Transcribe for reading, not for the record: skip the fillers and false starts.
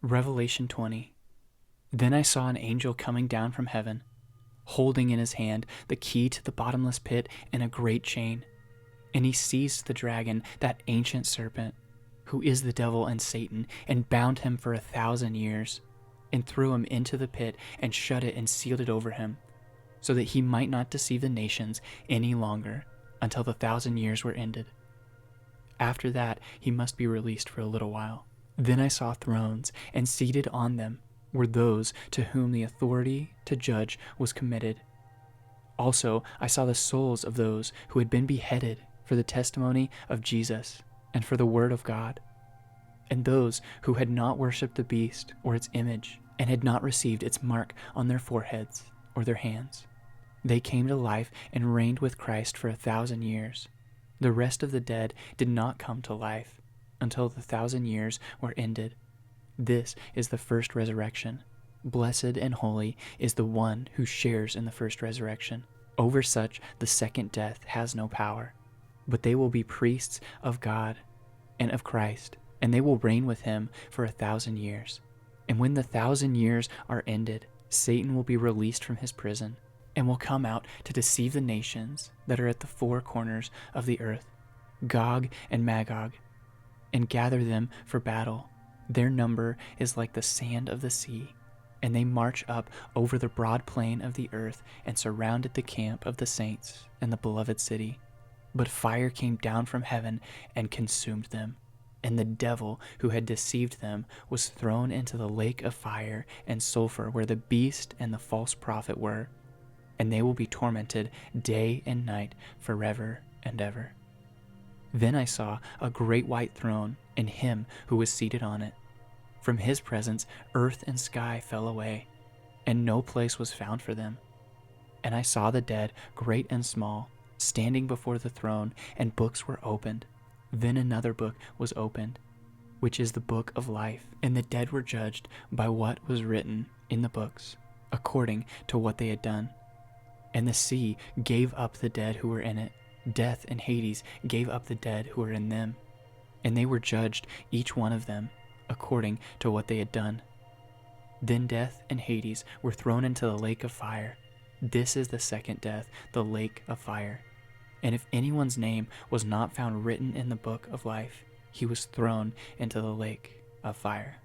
Revelation 20. Then I saw an angel coming down from heaven, holding in his hand the key to the bottomless pit and a great chain. And he seized the dragon, that ancient serpent, who is the devil and Satan, and bound him for 1,000 years, and threw him into the pit and shut it and sealed it over him, so that he might not deceive the nations any longer until the 1,000 years were ended. After that, he must be released for a little while. Then I saw thrones, and seated on them were those to whom the authority to judge was committed. Also, I saw the souls of those who had been beheaded for the testimony of Jesus and for the word of God, and those who had not worshipped the beast or its image, and had not received its mark on their foreheads or their hands. They came to life and reigned with Christ for 1,000 years. The rest of the dead did not come to life until the 1,000 years were ended. This is the first resurrection. Blessed and holy is the one who shares in the first resurrection. Over such the second death has no power, but they will be priests of God and of Christ, and they will reign with him for 1,000 years. And when the 1,000 years are ended, Satan will be released from his prison and will come out to deceive the nations that are at the four corners of the earth, Gog and Magog, and gather them for battle. Their number is like the sand of the sea, and they march up over the broad plain of the earth and surrounded the camp of the saints and the beloved city. But fire came down from heaven and consumed them, and the devil who had deceived them was thrown into the lake of fire and sulfur where the beast and the false prophet were, and they will be tormented day and night forever and ever. Then I saw a great white throne and him who was seated on it. From his presence earth and sky fell away, and no place was found for them. And I saw the dead, great and small, standing before the throne, and books were opened. Then another book was opened, which is the book of life, and the dead were judged by what was written in the books, according to what they had done. And the sea gave up the dead who were in it. Death and Hades gave up the dead who were in them, and they were judged, each one of them, according to what they had done. Then death and Hades were thrown into the lake of fire. This is the second death, the lake of fire. And if anyone's name was not found written in the book of life, he was thrown into the lake of fire.